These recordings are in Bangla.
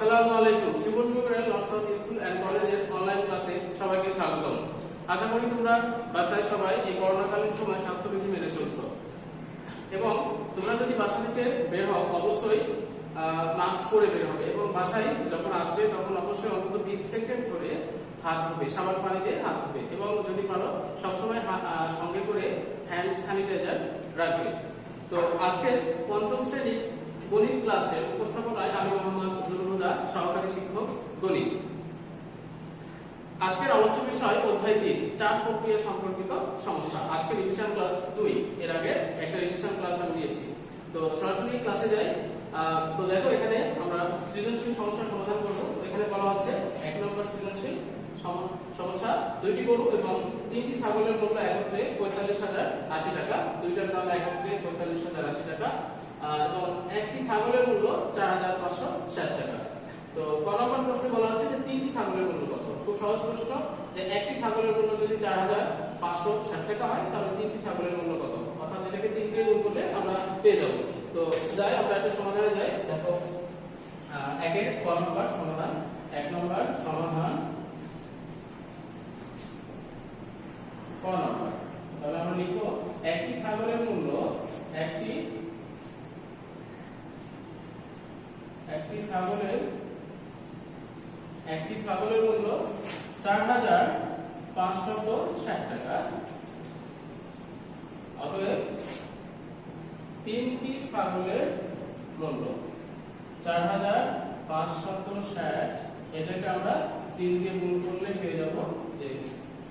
আসসালামু আলাইকুম। শিবনপুরের লর্ডস স্কুল এন্ড কলেজের অনলাইন ক্লাসে সবাইকে স্বাগতম। আশা করি তোমরা বাসায় সবাই এই করোনাকালীন সময় স্বাস্থ্যবিধি মেনে চলছো এবং তোমরা যদি বাসা থেকে বের হও অবশ্যই মাস্ক পরে বের হবে এবং বাসায় যখন আসবে তখন অবশ্যই অন্তত 20 সেকেন্ড করে হাত ধুবে, সাবান পানি দিয়ে হাত ধুবে এবং যদি পারো সবসময় সঙ্গে করে হ্যান্ড স্যানিটাইজার রাখবে। তো আজকে পঞ্চম শ্রেণীর গণিত ক্লাসের উপস্থাপনায় আমি মোহাম্মদ জুলুল হুদা, সহকারী শিক্ষক গণিত। আজকের আলোচ্য বিষয় অধ্যায় 3 চার প্রক্রিয়া সম্পর্কিত সমস্যা। আজকে রিভিশন ক্লাস 2, এর আগে একটা রিভিশন ক্লাস আমি দিয়েছি। তো সরাসরি ক্লাসে যাই। তো দেখো এখানে আমরা সৃজনশীল সমস্যার সমাধান করব। এখানে বলা হচ্ছে 1 নম্বর সৃজনশীল সমস্যা, দুইটি গরু এবং তিনটি ছাগলের মূল্য একত্রে 45,080 টাকা, দুইটার দাম একত্রে 45,080 টাকা এবং একটি ছাগলের মূল্য 4,560 টাকা। তো ক নম্বর প্রশ্নে বলা হচ্ছে যে তিনটি ছাগলের মূল্য কত। খুব সহজ প্রশ্ন, যে একটি ছাগলের মূল্য যদি 4,560 টাকা হয় তাহলে তিনটি ছাগলের মূল্য কত, অর্থাৎ এটাকে 3 দিয়ে গুণ করলে আমরা পেয়ে যাব। তো যাই আমরা একটা সমাধানে যাই। দেখো একের ক নম্বর সমাধান, 1 নম্বর সমাধান ক নম্বর। তাহলে আমরা লিখবো একটি ছাগলের মূল্য একটি ছাগলের মূল্য 4,560 টাকা। অতএব তিনটি ছাগলের মূল্য 4,560, এটাকে আমরা 3 দিয়ে গুণ করলে পেয়ে যাব যে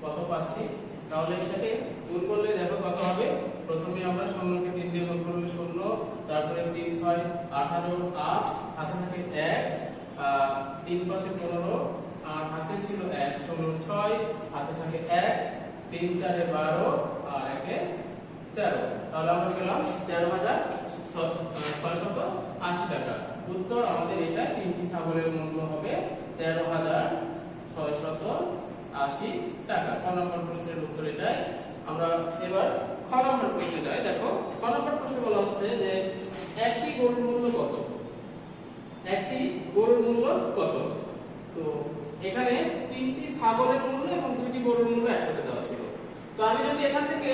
কত পাচ্ছি। তাহলে এটাকে গুণ করলে দেখো কত হবে। প্রথমে আমরা শূন্যকে 3 দিয়ে গুণ করলে 0, তারপরে 3 6 18 8, হাতে থাকে 1, 3 5 15 আর হাতে ছিল 1, 16 6, হাতে থাকে 1, 3 4 12 আর 1 13। তাহলে আমরা পেলাম 13,680 টাকা। উত্তর আমাদের এটা, তিনটি ছাগলের মূল্য হবে 13,680 টাকা। ক নম্বর প্রশ্নের উত্তর এটাই। আমরা এবার খ নম্বর প্রশ্নে যাই। দেখো খ নম্বর প্রশ্নে বলা হচ্ছে যে একটি গরুর মূল্য কত, একটি গরুর মূল্য কত। তো এখানে তিনটি ছাগলের মূল্য এবং দুইটি গরুর মূল্য একসাথে দেওয়া ছিল। তো আমি যদি এখান থেকে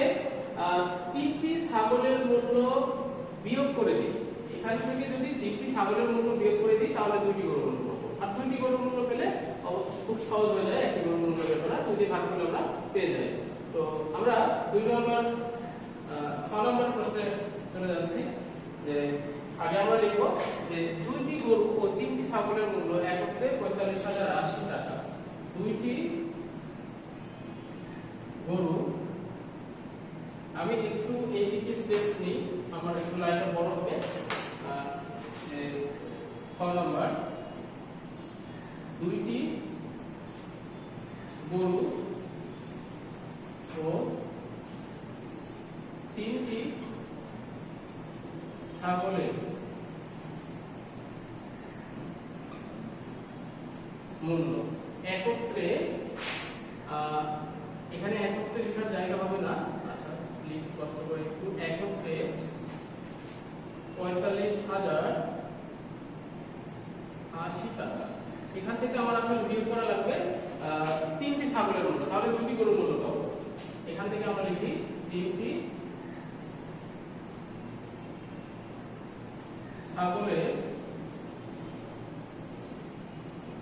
তিনটি ছাগলের মূল্য বিয়োগ করে দিই, এখান থেকে যদি তিনটি ছাগলের মূল্য বিয়োগ করে দিই তাহলে দুইটি গরুর মূল্য পাবো। আর দুইটি গরুর মূল্য পেলে খুব সহজ হয়ে যায়, একটি গরুর মূল্য পেলে না, 2 দিয়ে ভাগ করলে আমরা পেয়ে যাই। তো আমরা 2 নম্বর খ নম্বর প্রশ্নে চলে যাচ্ছি। যে আগে আমরা লিখব যে দুইটি গরু ও তিনটি ছাগলের মূল্য একত্রে 45,080 টাকা। দুইটি গরু, আমি একটু এইদিকে স্পেস নিই, আমার একটু লাইনটা বড় হবে। খ নম্বর, দুইটি গরু ও তিনটি ছাগলের মূল্য একত্রে, এখানে একত্রে লেখার জায়গা হবে না, আচ্ছা লিখি কষ্ট করে একটু, একত্রে 45,080 টাকা। এখান থেকে আমার আসলে বিয়োগ করা লাগবে তিনটি ছাগলের মূল্য, তাহলে দুটি গরুর মূল্য পাবো। এখান থেকে আমরা লিখি তিনটি ছাগলের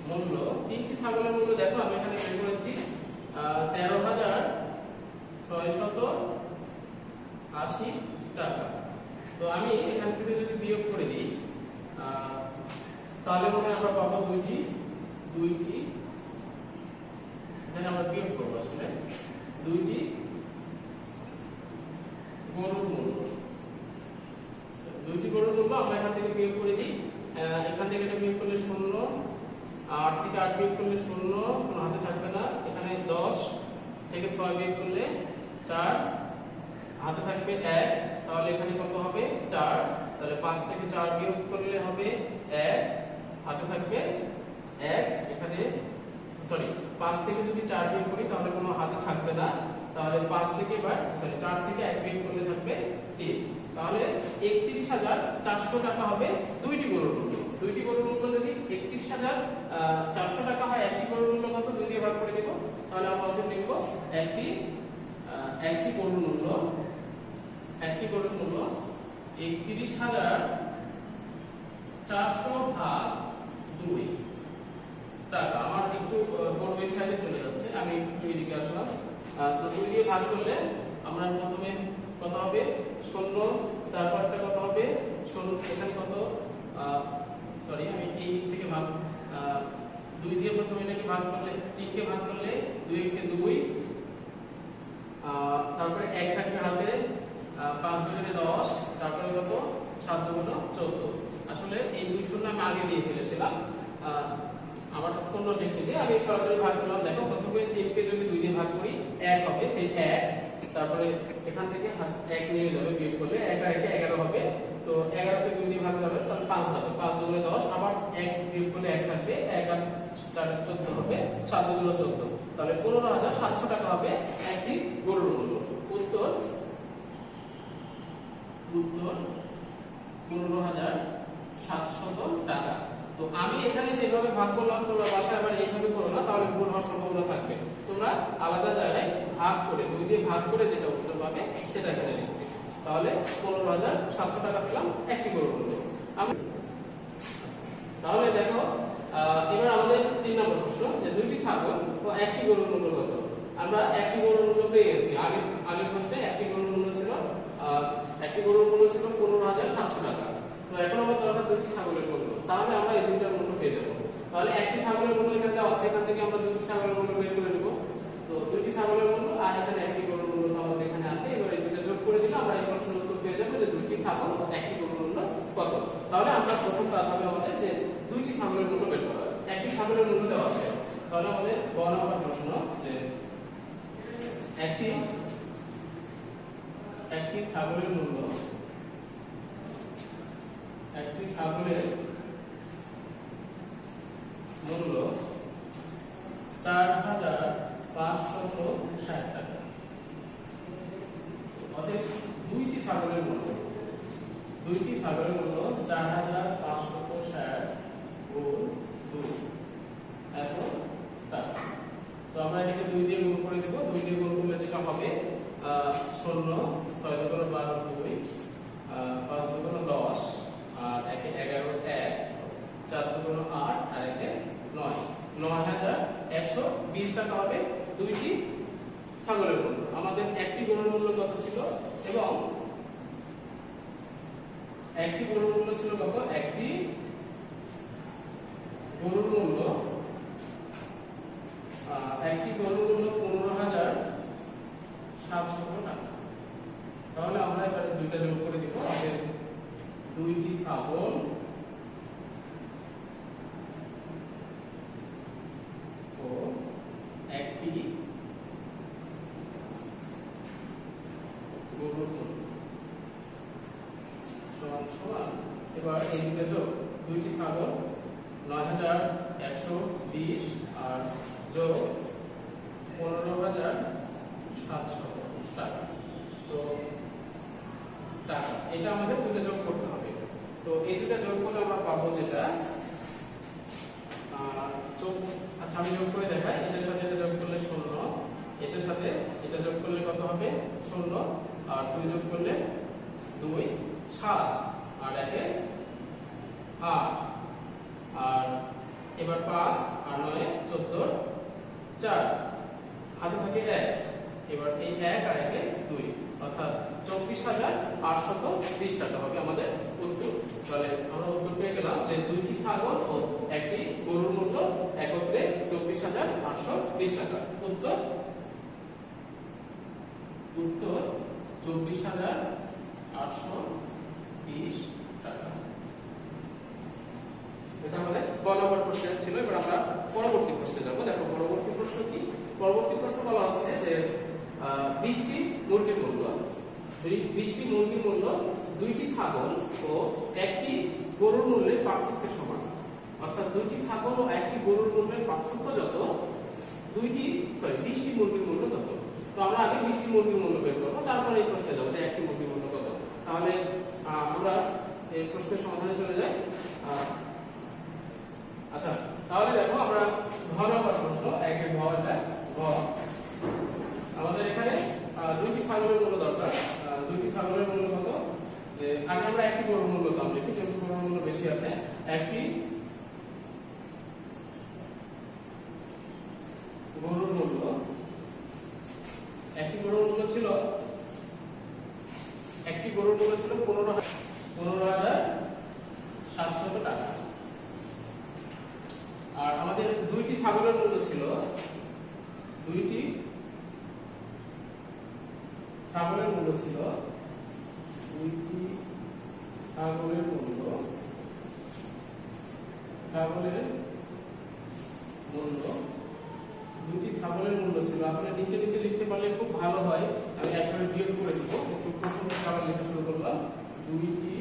মূল্য, তিনটি ছাগলের মূল্য দেখো আমি এখানে বের করেছি 13,680 টাকা। তো আমি এখান থেকে যদি বিয়োগ করে দিই তাহলে মনে হয় আমরা পাবো দুইটি, এখানে আমরা বিয়োগ করবো আসলে দুইটি গরুর মূল্য, দুইটি গরুর মূল্য আমরা এখান থেকে বিয়োগ করে দিই। এখান থেকে এটা বিয়োগ করলে 0, 8 থেকে 8 বিয়োগ করলে 0, কোনো হাতে থাকবে না। এখানে 10 থেকে 6 বিয়োগ করলে 4, হাতে থাকবে 1, তাহলে এখানে কত হবে 4। তাহলে 5 থেকে 4 বিয়োগ করলে হবে 1, হাতে থাকবে 1, এখানে সরি 5 থেকে যদি 4 বিয়োগ করি তাহলে কোনো হাতে থাকবে না। তাহলে 5 থেকে 4 থেকে 1 বিয়োগ করলে থাকবে 3। তাহলে 31,400 টাকা হবে দুইটি গরুর মূল্য। দুইটি গরুর মূল্য যদি 30,400 টাকা হয় একটি গরুর মূল্য কত 2 দিয়ে ভাগ করে দেব। তাহলে আমরা অতএব লিখব একটি গরুর মূল্য 31,400 ভাগ 2 টাকা। আমার একটু বড় সাইডে চলে যাচ্ছে, আমি একটু এদিকে আসলাম। তো 2 দিয়ে ভাগ করলে আমরা প্রথমে কত হবে 0, তারপরটা কত হবে 0, এখানে কত সরি আমি এই দিক থেকে ভাগ 2 দিয়ে প্রথমে এটাকে ভাগ করলে 3 কে ভাগ করলে 2 কে 2, তারপরে 1 থাকবে হাতে, 5 দুগুণে 10, তারপরে কত 7 দুগুণে 14। আসলে এই 2 শূন্য আমি আগে দিয়ে ফেলেছিলাম, আমার পূর্ণ টেকনিকে আমি সরাসরি ভাগ করলাম। দেখো প্রথমে 3 কে যদি 2 দিয়ে ভাগ করি 1 হবে, সেই 1, তারপরে এখান থেকে 1 নিয়ে যাবে, বিয়োগ করলে 1 আর 1 11 হবে। তো 11 কে 2 দিয়ে ভাগ যাবে, তাহলে 5 যাবে, 5 দুগুণে 10, আবার 1 বিয়োগ করলে 1 থাকবে, 1 আর 14 হবে, 7 দুগুণে 14। তাহলে 15,700 টাকা হবে একটি গরুর মূল্য। উত্তর 15,700 টাকা। তো আমি এখানে যেভাবে ভাগ করলাম তোমরা বাসায় আবার এইভাবে করো না, তাহলে ভুল হওয়ার সম্ভাবনা থাকবে। তোমরা আলাদা জায়গায় ভাগ করে 2 দিয়ে ভাগ করে যেটা উত্তর পাবে সেটা এখানে লিখবে। তাহলে 15,700 টাকা পেলাম একটি গরুর মূল্য। তাহলে দেখো এবার আমাদের 3 নম্বর প্রশ্ন, যে 2টি ছাগল ও একটি গরুর মূল্য কত। আমরা একটি গরুর মূল্য পেয়ে গেছি। আগের প্রশ্নে একটি গরুর মূল্য ছিল 15,700 টাকা। তো এখন আমার দরকার 2টি ছাগলের মূল্য। তাহলে আমরা এই দুইটার মূল্য পেয়ে যাব। তাহলে একটি ছাগলের মূল্য এখানে দেওয়া আছে, এখান থেকে আমরা 2টি ছাগলের মূল্য বের করে নেব। তো 2টি ছাগলের মূল্য আর এখানে একটি গরুর মূল্য তো আমাদের এখানে আছে। এবার এই দুটো যোগ করে দিলে আমরা এই প্রশ্নের উত্তর পেয়ে যাব যে 2টি ছাগল ও একটি গরুর মূল্য কত। তাহলে আমরা প্রথম কাজ হবে আমাদের যে 2টি ছাগলের মূল্য বের করা। একটি ছাগলের মূল্য দেওয়া আছে, তাহলে আমাদের গ নম্বর প্রশ্ন যে একটি ছাগলের মূল্য, একটি ছাগলের মূল্য 4,560 টাকা। অতএব 2টি ছাগলের মূল্য 4,560 গুণ 2 এত টাকা। তো আমরা এটাকে 2 দিয়ে গুণ করে দেব। 2 দিয়ে গুণ করলে যেটা হবে 0, 6 দুগুণে 12, 2, 5 দুগুণে 10, আর 1 এ 11, 1, 4 দুগুণে 8, আর 1 এ 9, 9,120 টাকা হবে 2টি ছাগলের মূল্য। আমাদের একটি গরুর মূল্য কত ছিল, এবং একটি গরুর মূল্য ছিল কত, একটি গরুর মূল্য 15,700 টাকা। তাহলে আমরা এবারে দুইটা যোগ করে দিব। আমাদের 2টি ছাগল ও একটি গরুর মূল্য সমান। এবার এই দুটো যোগ, 2টি ছাগল 9,120 আর যোগ 15,700 টাকা। তো টাকা এটা আমাদের দুটো যোগ করতে হবে। তো এই দুটো যোগ করলে আমরা পাবো যেটা আচ্ছা আমি যোগ করে দেখাই। এটার সাথে এটা যোগ করলে 0, এটার সাথে এটা যোগ করলে কত হবে 0, আর 2 যোগ করলে 2, 7, আর 1 এ 8, আর এবার 5 আর 9 14, 4 হাতে থাকে 1। এবার এই 1 আর 1 এ 2, অর্থাৎ 24,820 টাকা হবে আমাদের উত্তর। তাহলে আমরা উত্তর পেয়ে গেলাম যে 2টি ছাগল ও একটি গরুর মূল্য একত্রে 24,820 টাকা। উত্তর 24,820 টাকা। এটা আমাদের গ নম্বর প্রশ্ন ছিল। এবার আমরা পরবর্তী প্রশ্নে যাব। দেখো পরবর্তী প্রশ্ন কি। পরবর্তী প্রশ্ন বলা হচ্ছে যে 20টি মুরগির মূল্য, 20টি মুরগির মূল্য 2টি ছাগল ও একটি গরুর মূল্যের পার্থক্যের সমান। অর্থাৎ 2টি ছাগল ও একটি গরুর মূল্যের পার্থক্য যত, 20টি মুরগির মূল্য তত। তো আমরা আগে 20টি মুরগির মূল্য বের করবো, তারপরে এই প্রশ্নে যাবো যে একটি মুরগির মূল্য কত। তাহলে আমরা এই প্রশ্নের সমাধানে চলে যাই। আচ্ছা, তাহলে দেখো আমরা ঘ নম্বর প্রশ্ন, একের ঘ, এটা ঘ। আমাদের এখানে দুইটি ছাগলের মূল্য দরকার। দুইটি ছাগলের মূল্য কত? যে আগে আমরা একটি গরুর মূল্য দাম লিখি, যেহেতু গরুর মূল্য বেশি আছে। একটি গরুর মূল্য, একটি গরুর মূল্য ছিল 15,700 টাকা। আর আমাদের দুইটি ছাগলের মূল্য ছিল, দুইটি ছাগলের মূল্য ছিল, দুইটি ছাগলের মূল্য, দুইটি ছাগলের মূল্য ছিল। আসলে নিচে নিচে লিখতে পারলে খুব ভালো হয়, আমি একবারে বিয়োগ করে দিব। একটু প্রথম ছাগল লেখা শুরু করলাম, দুইটি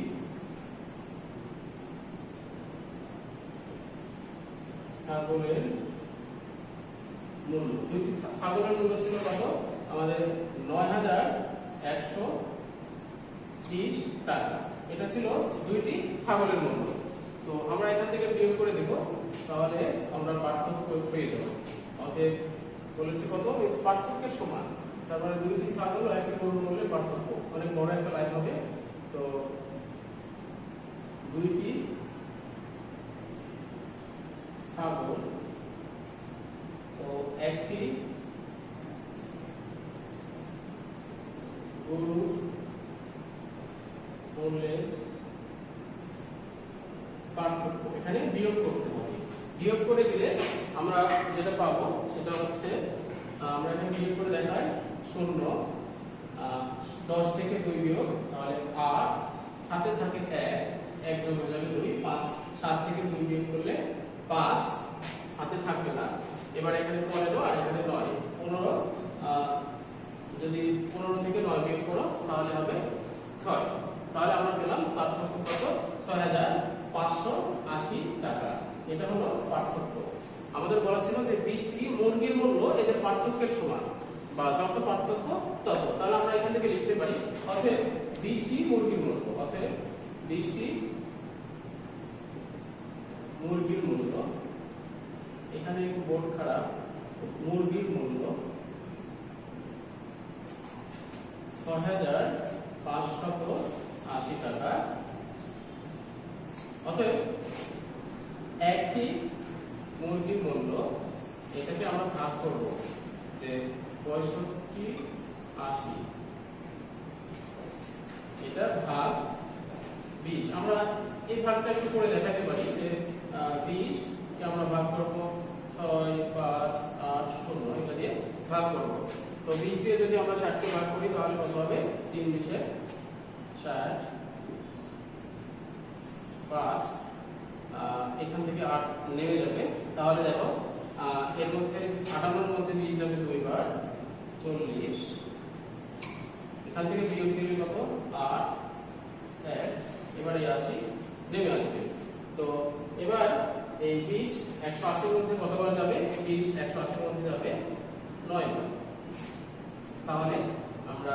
ছাগলের মূল্য, দুইটি ছাগলের মূল্য ছিল কত? আমাদের 9,130 টাকা। এটা ছিল দুইটি ছাগলের মূল্য। তো আমরা এখান থেকে বিয়োগ করে দেব, তাহলে আমরা পার্থক্য পেয়ে যাব। অতএব বলেছে কত? পার্থক্যের সমান। তারপরে দুইটি ছাগল ও একটি গরুর মূল্যের পার্থক্য, অনেক বড় একটা লাইন হবে। তো দুইটি ছাগল ও একটি গরুর মূল্যের পার্থক্য, এখানে বিয়োগ করতে হবে। বিয়োগ করে দিলে আমরা যেটা পাবো সেটা হচ্ছে, আমরা এখানে বিয়োগ করে দেখাই 0, 10 থেকে 2 বিয়োগ, তাহলে 8, হাতে থাকে 1 যোগ হয়ে যাবে 2, 5, 7 থেকে 2 বিয়োগ করলে 5, হাতে থাকবে না। এবার এখানে 15 আর এখানে 9, 15, যদি 15 থেকে 9 বিয়োগ করো তাহলে হবে 6। তাহলে আমরা পেলাম পার্থক্য কত? 6,580 টাকা। এটা হলো পার্থক্য। আমাদের বলা ছিল যে 20টি মুরগির মূল্য এদের পার্থক্যের সমান, বা যত পার্থক্য তত। তাহলে আমরা এখান থেকে লিখতে পারি অতএব 20টি মুরগির মূল্য, অতএব 20টি মুরগির মূল্য, এখানে একটু বোর্ড খারাপ, মুরগির মূল্য 6,580 টাকা। অতএব একটি মুরগির মূল্য, এটাকে আমরা ভাগ করব যে 6580, এটা ভাগ 20। আমরা এই ভাগটা একটু করে দেখাতে পারি যে 20 কে আমরা ভাগ করব 6, 5, 8, 0, এটা দিয়ে ভাগ করব। তো 20 দিয়ে যদি আমরা 60 কে ভাগ করি তাহলে কত হবে? 3 × 60, 5, এখান থেকে 8 নেমে যাবে। তাহলে দেখো এর মধ্যে 58 মধ্যে 20 যাবে 2 বার, 40, এখান থেকে বিয়োগ দিলে কত? 8, 1, এবারে 80 নেমে আসবে। তো এবার এই 20 180 এর মধ্যে কতবার যাবে? 20 180 এর মধ্যে যাবে 9 বার। তাহলে আমরা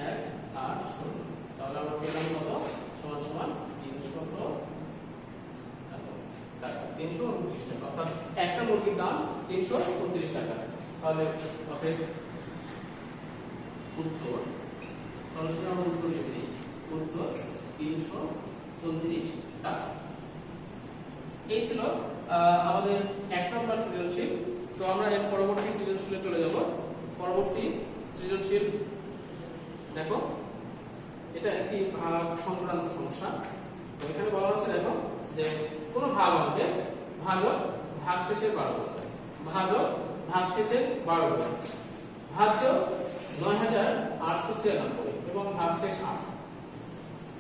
1, 8, 0, তাহলে আমরা পেলাম কত? সমান সমান 300 টাকা, 329 টাকা। অর্থাৎ একটা মুরগির দাম 329 টাকা। তাহলে অতএব উত্তর, সরাসরি আমরা উত্তর লিখে দিই, উত্তর 329 টাকা। এই ছিল আমাদের 1 নম্বর সৃজনশীল। তো আমরা এর পরবর্তী সৃজনশীলে চলে যাব। পরবর্তী সৃজনশীল দেখো, এটা একটি ভাগ সংক্রান্ত সমস্যা। তো এখানে বলা হচ্ছে দেখো যে কোনো ভাগ অঙ্কে ভাজক ভাগশেষের 12 গুণ, ভাজক ভাগশেষের 12 গুণ, ভাজ্য 9,893 এবং ভাগশেষ 8।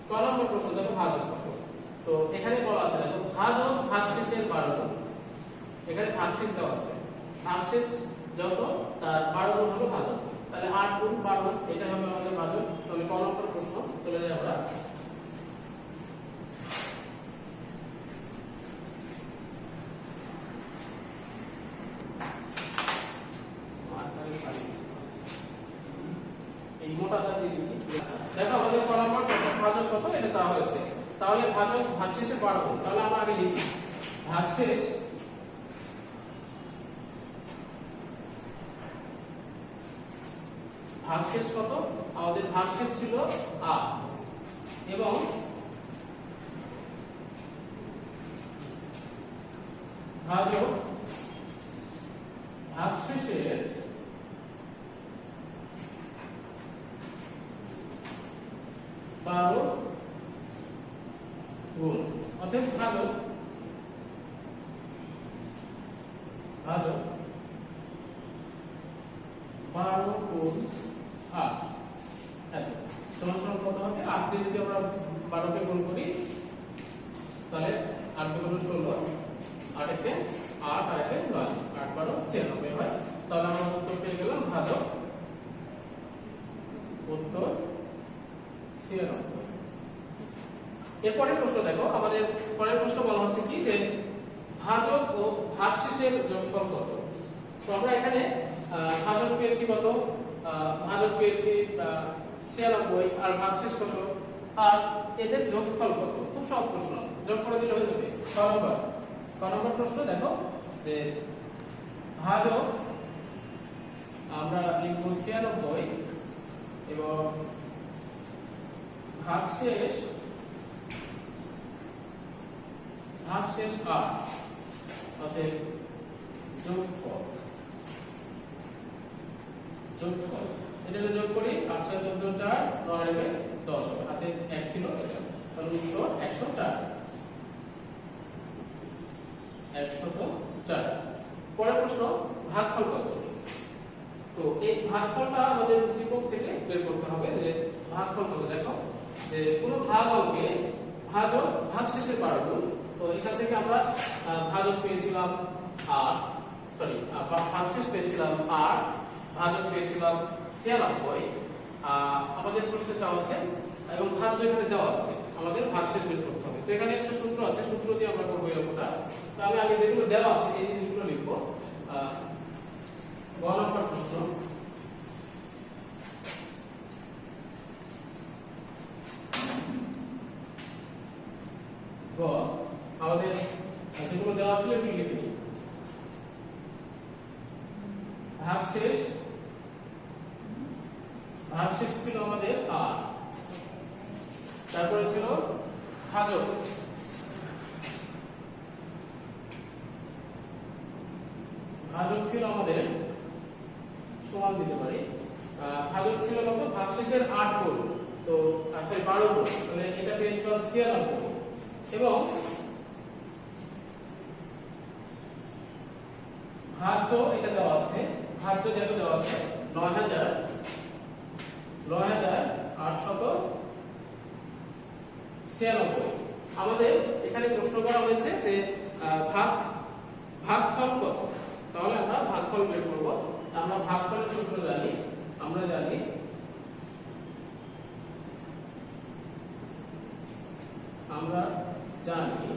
ক নম্বর প্রশ্ন দেখো ভাজক কত। তো এখানে বলা আছে দেখো ভাজক ভাগশেষের 12 গুণ, এখানে ভাগশেষ দেওয়া আছে, ভাগশেষ যত তার 12 গুণ হলো ভাজক। তাহলে 8 গুণ 12, এটা হবে আমাদের ভাজক। তাহলে ক নম্বর প্রশ্ন চলে যাই আমরা। এই মোটাটা দিয়ে লিখি। দেখো আমাদের ক নম্বর প্রশ্ন ভাজক কত এটা চাওয়া হয়েছে। তাহলে ভাজক ভাগশেষের 12 গুণ, তাহলে আমরা আগে লিখি ভাগশেষ কত? আমাদের ভাগশেষ ছিল আর, এবং ভাজক ভাগশেষের গুণ, অর্থাৎ ভাজক 12 গুণ 8 সমান সমান কত হবে? 8 দিয়ে যদি আমরা 12 কে গুণ করি তাহলে 8 × 16, 8 একে 8 আর একে 9, 8 12 96 হয়। তাহলে আমরা উত্তর পেয়ে গেলাম ভাজক উত্তর 96। এরপরের প্রশ্ন দেখো, আমাদের পরের প্রশ্ন বলা হচ্ছে কি যে ভাজক ও ভাগশেষের যোগফল কত? তো আমরা এখানে ভাজক পেয়েছি কত? ভাজক পেয়েছি 96 আর ভাগশেষ কত, আর এদের যোগফল কত? খুব সহজ প্রশ্ন, যোগ করে দিলে হয়ে যাবে। ক নম্বর প্রশ্ন দেখো যে ভাজক আমরা লিখব 96 এবং ভাগশেষ 8, অতএব যোগফল এটা যোগ করি 8 × 14 4, 9 × 10 হবে, হাতে 1 ছিল এটা, তাহলে উত্তর 104। পরের প্রশ্ন ভাগফল কত? তো এই ভাগফলটা আমাদের উদ্দীপক থেকে বের করতে হবে যে ভাগফল কত। দেখো যে কোনো ভাগ অঙ্কে ভাজক ভাগশেষের পারগুণ, তো এখান থেকে আমরা ভাজক পেয়েছিলাম 8, ভাগশেষ পেয়েছিলাম 8, ভাজক পেয়েছিলাম 96, আমাদের প্রশ্নে চাওয়া আছে এবং ভাজ্য এখানে দেওয়া আছে, আমাদের ভাগশেষ বের করতে হবে। তো এখানে একটা সূত্র আছে, সূত্র দিয়ে আমরা করব এরকমটা। তো আমি আগে যেগুলো দেওয়া আছে এই জিনিসগুলো লিখব। গ নম্বর প্রশ্ন, গ আমাদের যেগুলো দেওয়া ছিল এগুলো লিখে নিই। ভাগশেষ ছিল আমাদের 8, তারপরে ছিল ভাজক ছিল আমাদের সমান দিতে পারি, ভাজক ছিল কত? ভাগশেষের 8 গুণ, তো 12 গুণ, তাহলে এটা পেয়েছিলাম 96 এবং ভাজ্য এটা দেওয়া আছে, ভাজ্য যেটা দেওয়া আছে 9896। আমাদের এখানে প্রশ্ন করা হয়েছে যে ভাগফল কত, তাহলে আমরা ভাগফল বের করব। আমরা ভাগফলের সূত্র জানি, আমরা জানি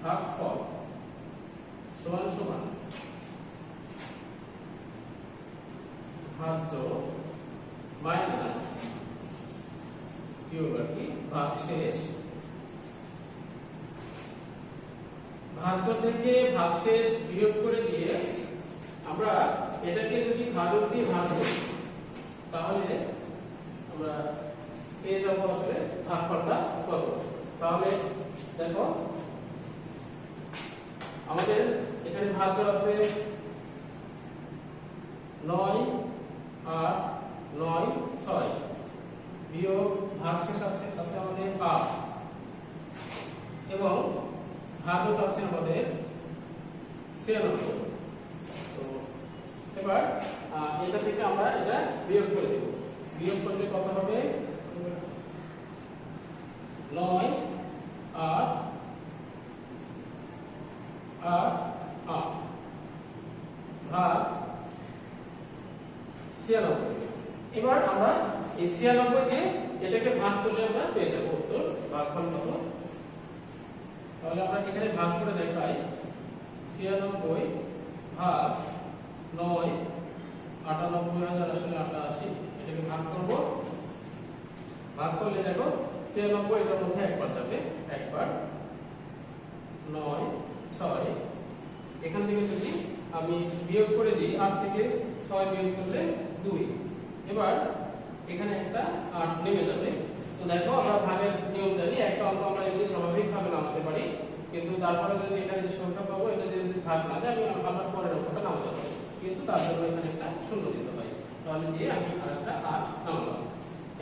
ভাগফল সমান সমান ভাজ্য মাইনাস ভাগশেষ। ভাজ্য থেকে ভাগশেষ বিয়োগ করে দিয়ে আমরা এটাকে যদি ভাজক দিয়ে ভাগ করি তাহলে আমরা পেয়ে যাব আসলে ভাগফলটা কত। তাহলে দেখো আমাদের এখানে ভাজ্য আছে 9, 8, 9, 6 বিয়োগ ভাগশেষ আছে আমাদের 8 এবং ভাজক আছে আমাদের 96। তো এবার এটা থেকে আমরা এটা বিয়োগ করে দেব। বিয়োগ করলে কত হবে? 9, 8, 8, 8 ভাগ 96। এবার আমরা এই 96 দিয়ে এটাকে ভাগ করলে আমরা পেয়ে যাব উত্তর ভাগফল কত। তাহলে আমরা এখানে ভাগ করে দেখাই 96 ভাগ 9, 98000 আসলে 88, এটাকে ভাগ করব। ভাগ করলে দেখো 96 এটার মধ্যে একবার যাবে, একবার 9 6 এখান থেকে যদি আমি বিয়োগ করে দিই 8 থেকে 6 বিয়োগ করলে 2 এবার এখানে একটা 8 নেমে যাবে তো দেখো আমরা ভাগের নিয়ম জানি একটা অঙ্ক আমরা এমনি স্বাভাবিকভাবে নামাতে পারি কিন্তু তারপরে যদি এখানে যে সংখ্যা পাবো এটা যদি ভাগ না যায় আমি আবার পরের অঙ্কটা নামাতে পারি কিন্তু তার জন্য এখানে একটা শূন্য দিতে হয় তাহলে দিয়ে আমি আরেকটা 8 নামালাম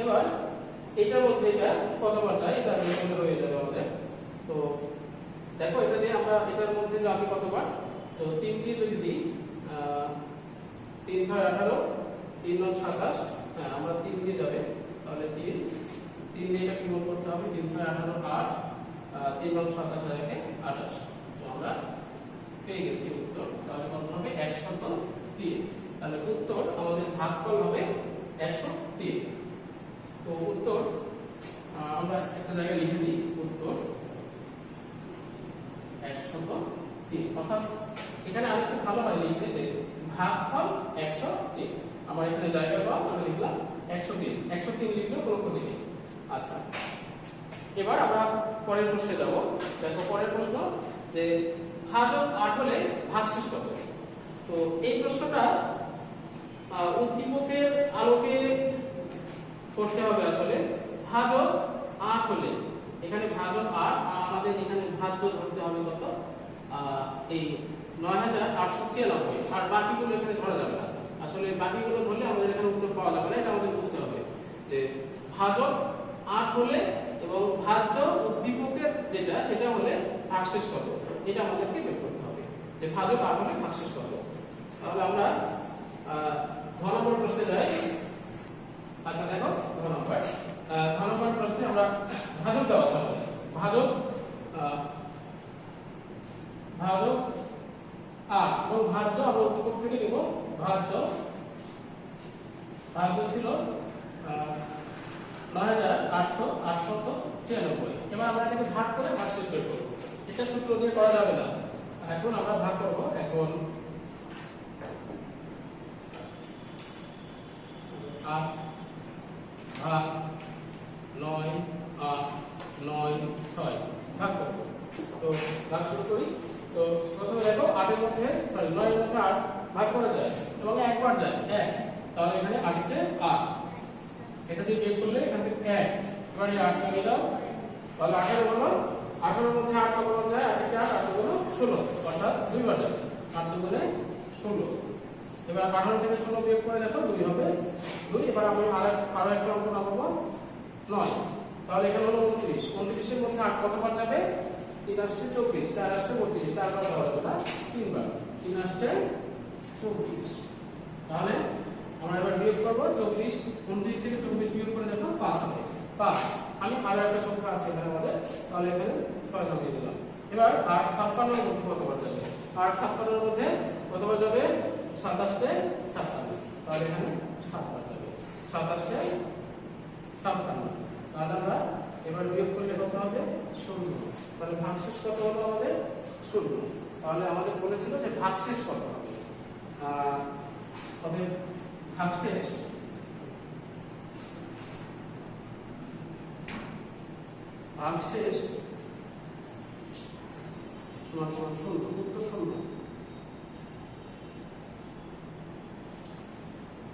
এবার এটার মধ্যে এটা কতবার যায় এটা নিয়ম হয়ে যাবে আমাদের তো দেখো এটা দিয়ে আমরা এটার মধ্যে যাবে কতবার তো 3 দিয়ে যদি দিই 3 6 18 3 9 27 হ্যাঁ আমরা 3 দিয়ে যাবে তাহলে 3 দিয়ে এটা কি গুণ করতে হবে 3 6 18 8 3 9 27 এর 28 তো আমরা পেয়ে গেছি উত্তর তাহলে কত হবে 103 তাহলে উত্তর আমাদের ভাগফল হবে 103 তো উত্তর আমরা একটা জায়গায় লিখে দিই উত্তর 103 অর্থাৎ এখানে আরেকটু ভালো হয় লিখতে যে ভাগফল 103 আমার এখানে জায়গা পাও আমি লিখলাম 103 লিখলেও কোনো ক্ষতি নেই আচ্ছা এবার আমরা পরের প্রশ্নে যাব দেখো পরের প্রশ্ন যে ভাজক 8 হলে ভাগশেষ কত তো এই প্রশ্নটা উদ্দীপকের আলোকে করতে হবে আসলে ভাজক 8 হলে এখানে ভাজক 8 আর আমাদের এখানে ভাজ্য ধরতে হবে কত এই 9896 আর বাকিগুলো এখানে ধরা যাবে না আসলে বাকিগুলো ধরলে আমাদের এখানে উত্তর পাওয়া যাবে না এটা আমাদের বুঝতে হবে যে ভাজক 8 হলে এবং ভাজ্য উদ্দীপকের যেটা সেটা হলে ভাগশেষ কত এটা আমাদেরকে বের করতে হবে যে ভাজক 8 হলে ভাগশেষ কত তাহলে আমরা ঘ নম্বর প্রশ্নে যাই আচ্ছা দেখো ঘ নম্বর প্রশ্নে আমরা ভাজক দেওয়া আছে ভাজক 8 এবং ভাজ্য আমরা উদ্দীপক থেকে নিব ভাজ্য ছিল 9896 এবার আমরা এটাকে ভাগ করে ভাগশেষ বের করব এটা সূত্র দিয়ে করা যাবে না এখন আমরা ভাগ করব এখন 8 ভাগ 9 8 9 6 ভাগ করব তো ভাগ শুরু করি তো প্রথমে দেখো 8 এর মধ্যে 9 এর মধ্যে 8 ভাগ করা যায় এবং একবার যায় 1 তাহলে এখানে 8 কে 8 এটা দিয়ে বিয়োগ করলে এখান থেকে 1 এবার এই 8 নিয়ে দাও তাহলে 18 হলো 18 এর মধ্যে 8 কতবার যায় 8 কে 8 8 হলো 16 অর্থাৎ দুইবার যায় 8 দুগুণে 16 এবার 18 থেকে 16 বিয়োগ করে দেখো 2 হবে 2 এবার আমরা আরো একটা অঙ্ক নামাবো 9 তাহলে এখানে হলো 29 29 এর মধ্যে 8 কতবার যাবে 3 আসছে 24 4 আসছে 32 4বার যাওয়া যাবে না 3 বার 3 আসছে 24 তাহলে আমরা এবার বিয়োগ করব 24 29 থেকে 24 বিয়োগ করে দেখো 5 হবে 5 আমি আরো একটা সংখ্যা আছে এখানে আমাদের তাহলে এখানে 6 নামিয়ে দিলাম এবার 8 56 এর মধ্যে কতবার যাবে 8 56 এর মধ্যে কতবার যাবে 27 তে 56 তাহলে এখানে 7 বার যাবে 27 তে 56 তাহলে আমরা এবার বিয়োগ করলে কত হবে 0 তাহলে ভাগশেষ কত হলো আমাদের 0 তাহলে আমাদের বলেছিল যে ভাগশেষ কত হবে তবে ভাগশেষ সমান সমান 0 উত্তর 0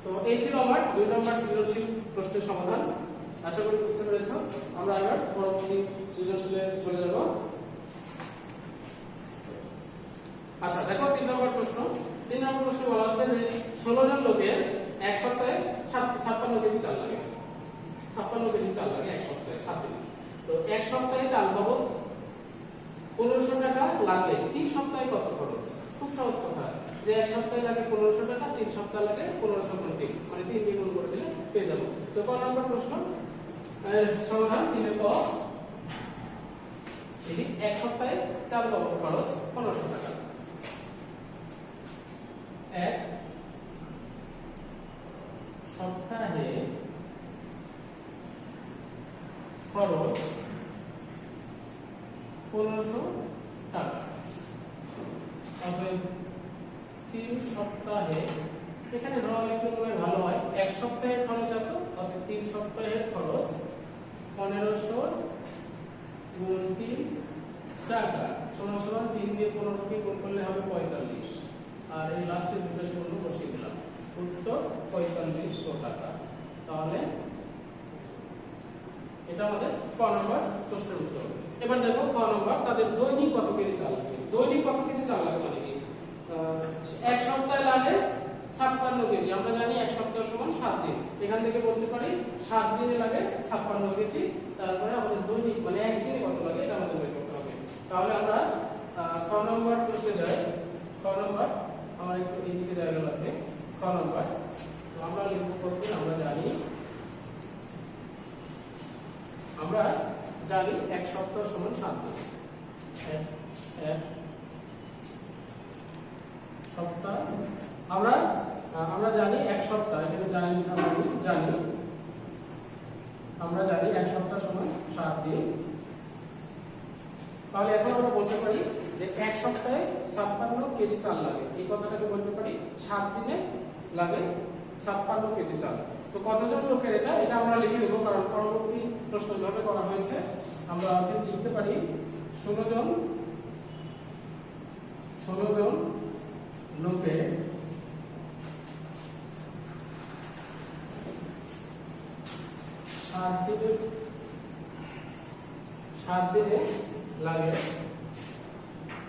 তো এই ছিল আমার 2 নম্বর সৃজনশীল প্রশ্নের সমাধান আশা করি বুঝতে পেরেছো আমরা এবার পরবর্তী সৃজনশীলে চলে যাব আচ্ছা দেখো 3 নম্বর প্রশ্ন বলা হচ্ছে যে 16 জন লোকের এক সপ্তাহে 56 কেজি চাল লাগে 56 কেজি চাল লাগে এক সপ্তাহে 7 দিন তো এক সপ্তাহে চাল বাবদ 1500 টাকা লাগলে 3 সপ্তাহে কত খরচ খুব সহজ কথা যে এক সপ্তাহে লাগে 1500 টাকা 3 সপ্তাহ লাগে 1500 গুণ 3 মানে 3 দিয়ে গুণ করে দিলে পেয়ে যাব তো ক নম্বর প্রশ্ন সমাধান 3 এর ক এই এক সপ্তাহে চাল বাবদ খরচ 1500 টাকা এক সপ্তাহে খরচ 1500 টাকা অতএব 3 সপ্তাহে এখানে ধরা একটু ভালো হয় এক সপ্তাহের খরচ এত অতএব 3 সপ্তাহের খরচ 1500 গুণ 3 টাকা সমান সমান 3 দিয়ে 15 কে গুণ করলে হবে 45, আর এই লাস্টের দুটো শূন্য বসিয়ে দিলাম, উত্তর 4500 টাকা। তাহলে এটা আমাদের ক নম্বর প্রশ্নের উত্তর। এবার দেখো ক নম্বর, তাদের দৈনিক কত কেজি চাল লাগে। দৈনিক কত কেজি চাল লাগে মানে কি, এক সপ্তাহে লাগে 56 কেজি। আমরা জানি এক সপ্তাহ সমান 7 দিন, এখান থেকে বলতে পারি 7 দিনে লাগে 56 কেজি। তারপরে আমাদের দৈনিক মানে একদিনে কত লাগে এটা আমাদের বের করতে হবে। তাহলে আমরা খ নম্বর প্রশ্নে যাই। খ নম্বর আমার একটু এইদিকে জায়গা লাগবে। খ নম্বর তো আমরা লিখব করতে, আমরা জানি এক সপ্তাহ সমান 7 দিন। এক সপ্তাহ আমরা জানি এক সপ্তাহ, এখানে আমরা জানি এক সপ্তাহ সমান 7 দিন। তাহলে এখন আমরা বলতে পারি যে এক সপ্তাহে 56 কেজি চাল লাগে। এই কথাটাকে বলতে পারি 7 দিনে লাগে 56 কেজি চাল। তো কতজন লোকের এটা আমরা লিখে দেবো, কারণ পরবর্তী প্রশ্ন যেভাবে করা হয়েছে আমরা লিখতে পারি 16 জন লোকের 7 দিনে লাগে,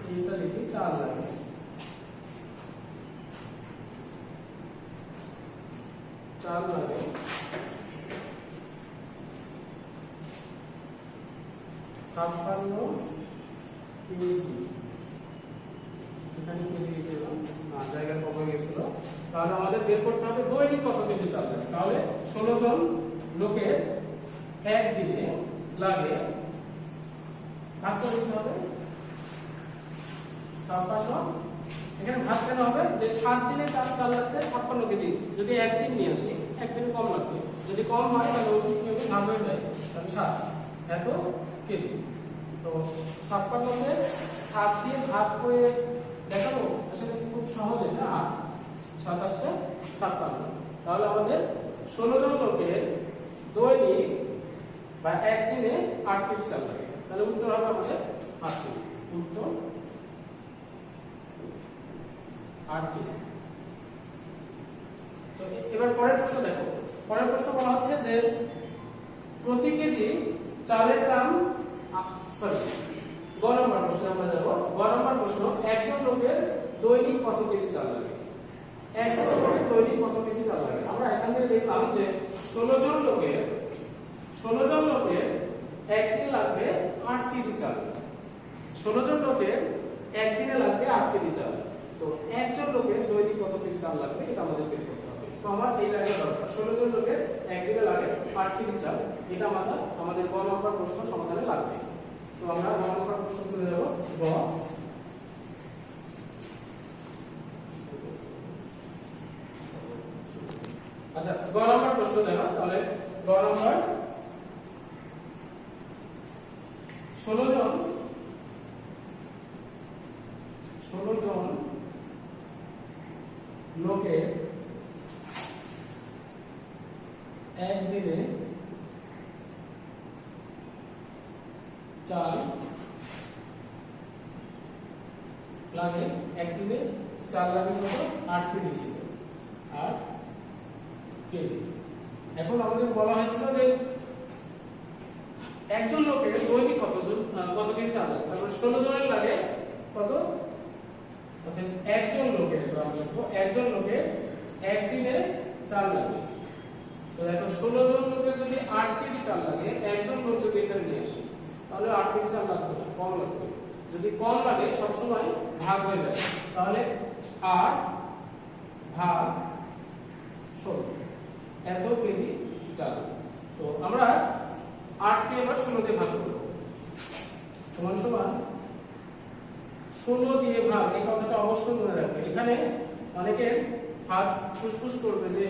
এইটা লিখি চাল লাগে। চাল লাগে 56 কেজি। এখানে কেজি লিখে দিলাম, জায়গা কমে গেছিল। তাহলে আমাদের বের করতে হবে দৈনিক কত কেজি চাল লাগে। তাহলে 16 জন লোকের একদিনে লাগে, ভাগ করে দিতে হবে 56। এখানে ভাগ কেন হবে, যে 7 দিনে চাল লাগছে 56 কেজি, যদি একদিন নিয়ে আসি একদিন কম লাগবে, যদি কম হয় তাহলে ওই ভাগ হয়ে যায়, তাহলে 7 এত কেজি। তো 56কে 7 দিয়ে ভাগ করে দেখাবো, আসলে খুব সহজ, এটা 8 27 56। তাহলে আমাদের 16 জন লোকের দৈনিক বা একদিনে 8 কেজি চাল লাগে। তাহলে উত্তর হবে আমাদের 8 কেজি। উত্তর 8 কেজি। তো এবার পরের প্রশ্ন দেখো। পরের প্রশ্ন বলা হচ্ছে যে প্রতি কেজি চালের দাম, গ নম্বর প্রশ্ন আমরা যাবো। গ নম্বর প্রশ্ন, একজন লোকের দৈনিক কত কেজি চাল লাগে। একজন লোকের দৈনিক কত কেজি চাল লাগে। আমরা এখান থেকে দেখলাম যে 16 জন লোকের একদিন লাগবে 8 কেজি চাল। 16 জন লোকের একদিনে লাগবে 8 কেজি চাল। তো একজন লোকের দৈনিক কত কেজি চাল লাগবে এটা আমাদের বের করতে হবে। তো আমার এই লাইনে দরকার 16 জন লোকের একদিনে লাগে 8 কেজি চাল, এটা আমাদের গ নম্বর প্রশ্ন সমাধানে লাগবে। তো আমরা গ নম্বর প্রশ্ন চলে যাব। গ আচ্ছা, গ নম্বর প্রশ্ন দেখো। তাহলে গ নম্বর 16 জন লোকের একদিনে চাল লাগে, একদিনে চাল লাগে কত, 8 কেজি ছিল, 8 কেজি। এখন আমাদের বলা হয়েছিল যে একজন লোকের দৈনিক কত কেজি চাল লাগে, তারপরে 16 জনের লাগে কত, একজন লোকের একদিনে চাল লাগে। তো দেখো 16 জন লোকের যদি 8 কেজি চাল লাগে, একজন লোক যদি এখানে নিয়ে আসে তাহলে 8 কেজি চাল লাগবে না, কম লাগবে। যদি কম লাগে সবসময় ভাগ হয়ে যায়, তাহলে 8 ভাগ 16 এত কেজি চাল। তো আমরা 8 কে এবার 16 দিয়ে ভাগ করব, সমান সমান 16 দিয়ে ভাগ। এই কথাটা অবশ্যই মনে রাখবে। এখানে অনেকের হাত ফুসফুস করবে যে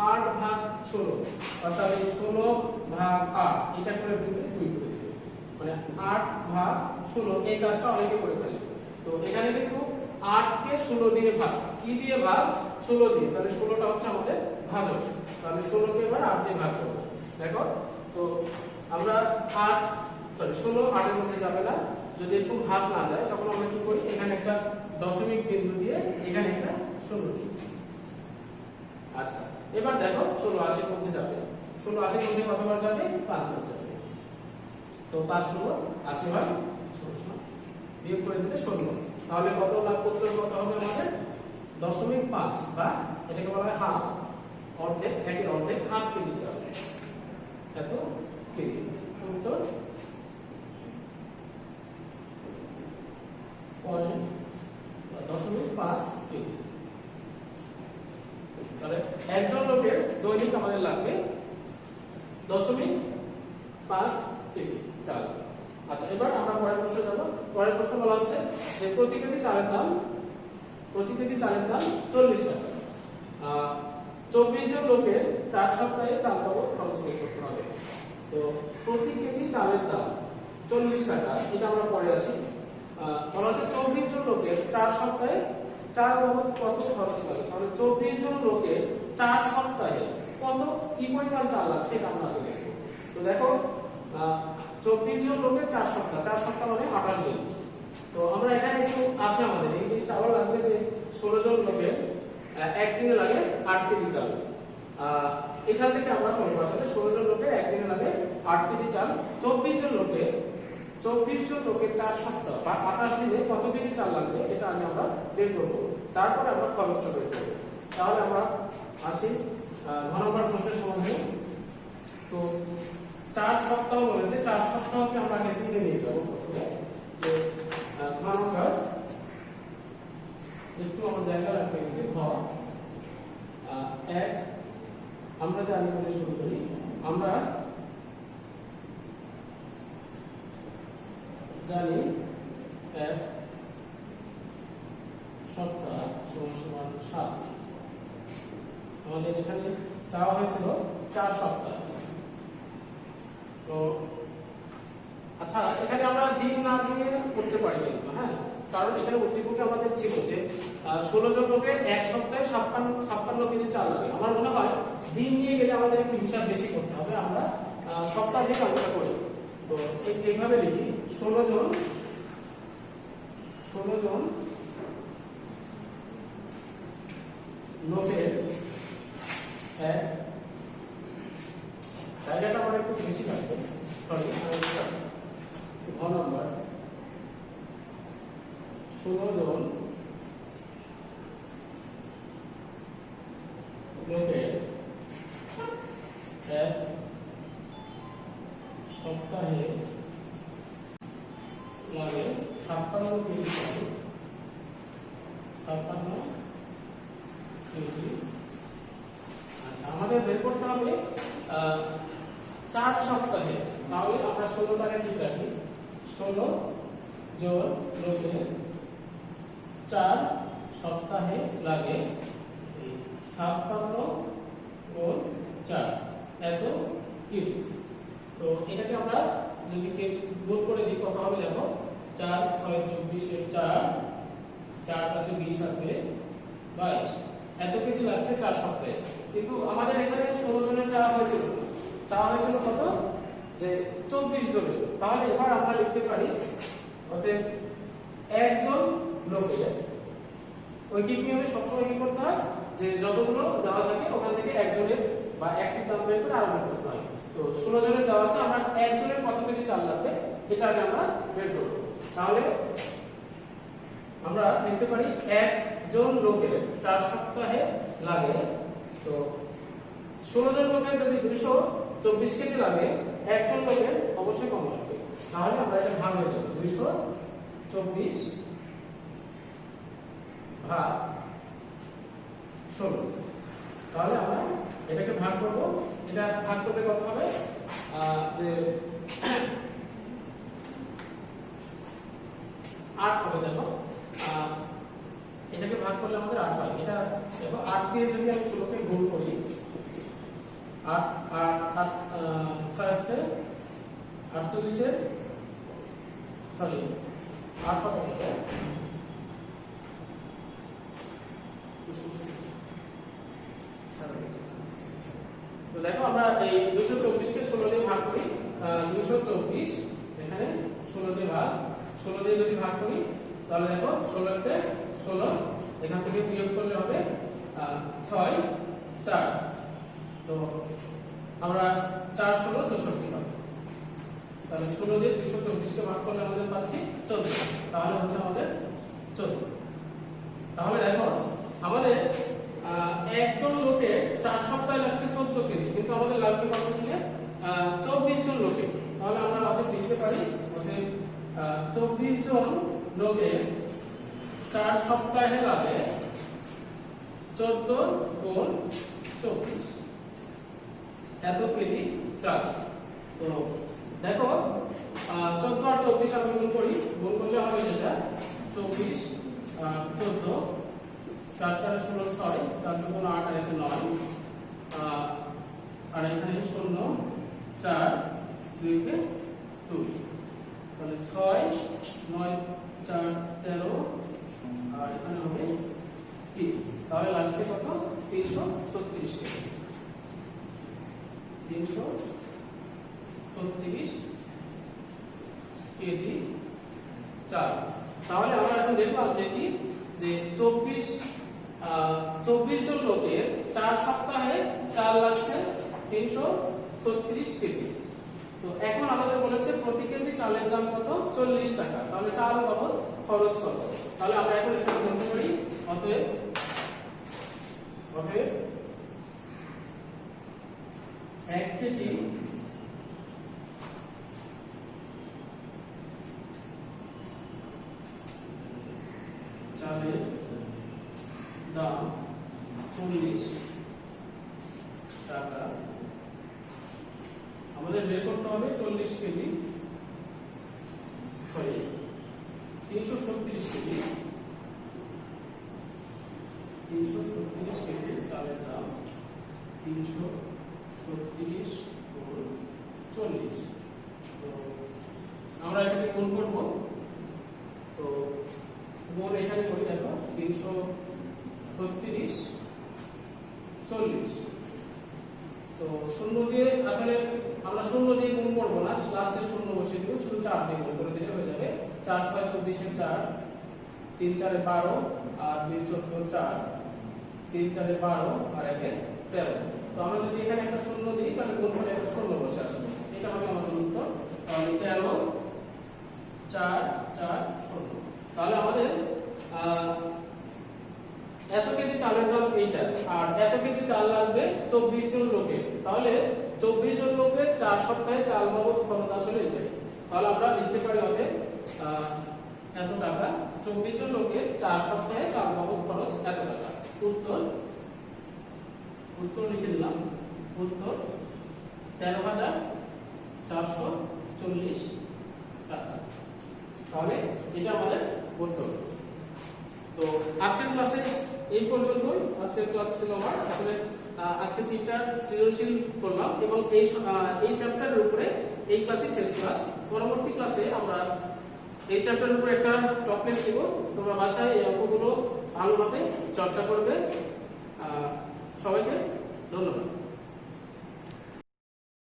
8 ভাগ 16, অর্থাৎ 16 ভাগ 8 এটা করে ফেলবে 2 করে দিবে, মানে 8 ভাগ 16 এই কাজটা অনেকে করে ফেলে। তো এখানে কিন্তু 8 কে 16 দিয়ে ভাগ, কি দিয়ে ভাগ, 16 দিয়ে, তাহলে 16টা হচ্ছে আমাদের ভাজক। তাহলে 16 কে এবার 8 দিয়ে ভাগ করব। দেখো তো আমরা 16 8 এর মধ্যে যাবে না, যদি এরকম ভাগ না যায় তখন আমরা কি করি, এখানে একটা দশমিক বিন্দু দিয়ে এখানে একটা শূন্য দিই। আচ্ছা, এবার দেখো 16 80 মধ্যে যাবে, 16 80 মধ্যে কতবার যাবে, 5 বার যাবে। তো 5 ষোলো 80 হয় 16, বিয়োগ করে দিলে 16। তাহলে কত লাভ করতে কত হবে আমাদের, 0.5 বা এটাকে বলা হয় হাফ, অর্ধেক, একের অর্ধেক, হাফ কেজি চাল, এত কেজি। উত্তর 0.5 কেজি। তাহলে একজন লোকের দৈনিক আমাদের লাগবে 0.5 কেজি চাল। আচ্ছা, এবার আমরা পরের প্রশ্নে যাব। পরের প্রশ্ন বলা হচ্ছে যে প্রতি কেজি চালের দাম 40 টাকা। 24 জন লোকের 4 সপ্তাহে চাল বাবদ খরচ বের করতে হবে। তো প্রতি কেজি চালের দাম 40 টাকা, এটা আমরা পরে আসি। বলা হচ্ছে 24 জন লোকের 4 সপ্তাহে চাল বাবদ কত খরচ লাগে। তাহলে 24 জন লোকের 4 সপ্তাহে কত কি পরিমাণ চাল লাগছে এটা আমরা আগে দেখব। তো দেখো 24 জন লোকের 4 সপ্তাহ মানে 28 দিন। তো আমরা এখানে একটু আছে আমাদের এই জিনিসটা আবার লাগবে যে 16 জন লোকের একদিনে লাগে 8 কেজি চাল। এখান থেকে আমরা বলবো আসলে 16 জন লোকের একদিনে লাগে 8 কেজি চাল। 24 জন লোকের 4 সপ্তাহ বা 28 দিনে কত কেজি চাল লাগবে এটা আগে আমরা বের করব, তারপর আমরা খরচটা বের করব। তাহলে আমরা আসি ঘ নম্বর প্রশ্নের সমাধানে। তো 4 সপ্তাহ বলেছে, 4 সপ্তাহকে আমরা আগে দিনে নিয়ে যাব। প্রথমে যে ঘ নম্বর একটু আমার জায়গা রাখবে যে ঘ 1 আমরা জানি বলে শুরু করি। আমরা জানি 1 সপ্তাহ সমান 7। আমাদের এখানে চাওয়া হয়েছিল 4 সপ্তাহ। তো আচ্ছা, এখানে আমরা দিন না দিয়ে করতে পারি না, হ্যাঁ, কারণ এখানে উদ্দীপকে আমাদের ছিল যে 16 জন লোকের 1 সপ্তাহে 56 কেজি চাল লাগে। আমার মনে হয় দিন নিয়ে গেলে আমাদের একটু হিসাব বেশি করতে হবে, আমরা সপ্তাহ দিয়ে কাজটা করি। তো এইভাবে লিখি 16 জন লোকের জায়গাটা আমার একটু বেশি লাগবে, সরি ঘ নম্বর 16 জন লোকের 1 সপ্তাহে লাগে 56 কেজি চাল। 56 কেজি। আচ্ছা, আমাদের বের করতে হবে 4 সপ্তাহে। তাহলে আমরা 16 টাকা ঠিক রাখি, 16 জন লোকের 4 সপ্তাহে লাগে 56 গুণ 4 এত কেজি। তো এটাকে আমরা যদি গুণ করে দিই কত হবে দেখো, 4 6 24 এর 4 5 20 আসবে 22, এত কেজি লাগছে 4 সপ্তাহে। কিন্তু আমাদের এখানে 16 জনের চাওয়া হয়েছিল কত, যে 24 জনের। তাহলে এবার আমরা লিখতে পারি অতএব একজন লোকের ঐকিক নিয়মে সবসময় কি করতে হয়, যে যতগুলো দেওয়া থাকে ওখান থেকে একজনের বা একটির দাম বের করে আরম্ভ করতে হয়। তো 16 জনের দেওয়া আছে, আমরা একজনের কত কেজি চাল লাগবে এটা আগে আমরা বের করব। তাহলে আমরা লিখতে পারি একজন লোকের 4 সপ্তাহে লাগে। তো 16 জন লোকের যদি 224 কেজি লাগে, একজন লোকের অবশ্যই কম লাগবে। তাহলে আমরা এটা ভাগ হয়ে যাবে 224 ভাগ 16। তাহলে আমরা এটাকে ভাগ করব, এটা ভাগ করলে কত হবে, যে 8 হবে। দেখো এটাকে ভাগ করলে আমাদের 8 হয়। এটা দেখো 8 দিয়ে যদি আমি 16 কে গুণ করি, 8 6 48 এর সরি 8 হবে। তো দেখো আমরা এই 224 কে 16 দিয়ে ভাগ করি, 224 এখানে 16 দিয়ে ভাগ 16 দিয়ে যদি ভাগ করি তাহলে দেখো 16 কে 16, এখান থেকে বিয়োগ করলে হবে 6 4। তো আমরা 4 16 64 হবে। তাহলে 16 দিয়ে 224 কে ভাগ করলে আমাদের পাচ্ছি 14, তাহলে হচ্ছে আমাদের 14। তাহলে দেখো আমাদের একজন লোকে 4 সপ্তাহে লাগছে 14 কেজি, কিন্তু আমাদের লাগবে কত কেজি? 24 জন লোকে। তাহলে আমরা অতএব লিখতে পারি, অতএব 24 জন লোকে 4 সপ্তাহে লাগে 14 গুণ 24 এত কেজি চাল। তো দেখো 14 আর 24 আমি গুণ করি, গুণ করলে হবে যেটা 24 14 4 4 16 6 4 2 8 আর 1 9 আর এখানে 0 4 2 কে 2, তাহলে 6 9 4 13 আর এখানে হবে 3। তাহলে লাগছে কত? 336 কেজি। 336 কেজি চাল। তাহলে আমরা এখন দেখলাম যে কি, যে 24 জন লোকের 4 সপ্তাহে চাল লাগছে 336 কেজি। তো এখন আমাদের বলেছে প্রতি কেজি চালের দাম কত? 40 টাকা। তাহলে চাল বাবদ খরচ কত? তাহলে আমরা এখন এখানে বলতে পারি, অতএব 1 কেজি চালের দাম 40 টাকা। আমাদের বের করতে হবে 40 কেজি, সরি 336 কেজি, 336 কেজি চালের দাম 336 গুণ 40। তো আমরা এটাকে গুণ করব, তো গুণ এখানে করি, দেখো 336 40। তো শূন্য দিয়ে আসলে আমরা শূন্য দিয়ে গুণ করবো না, লাস্টে শূন্য বসিয়ে দিব, শুধু 4 দিয়ে গুণ করে দিলে হয়ে যাবে। 4 6 24 4, 3 4 12 আর 2 14 4, 3 4 12 আর 1 13। তো আমরা যদি এখানে একটা শূন্য দিই তাহলে গুণ করে একটা শূন্য বসে আসবে, এটা হবে আমাদের উত্তর। তাহলে 13 4 4 0। তাহলে আমাদের এত কেজি চালের দাম এইটা, আর এত কেজি চাল লাগবে 24 জন লোকের। তাহলে 24 জন লোকের 4 সপ্তাহে চাল বাবদ খরচ আসলে এটাই। তাহলে আমরা লিখতে পারি অতএব এত টাকা, 24 জন লোকের 4 সপ্তাহে চাল বাবদ খরচ এত টাকা। উত্তর লিখে দিলাম, উত্তর 13,440 টাকা। তাহলে এটা আমাদের উত্তর। তো আজকের ক্লাসে এই পর্যন্তই। আজকের ক্লাস ছিল আমার আসলে আজকে 3টা সৃজনশীল করলাম এবং এই চ্যাপ্টারের উপরে এই ক্লাসই শেষ ক্লাস। পরবর্তী ক্লাসে আমরা এই চ্যাপ্টারের উপরে একটা টপিক দিব। তোমরা বাসায় এই অঙ্কগুলো ভালোভাবে চর্চা করবে। সবাইকে ধন্যবাদ।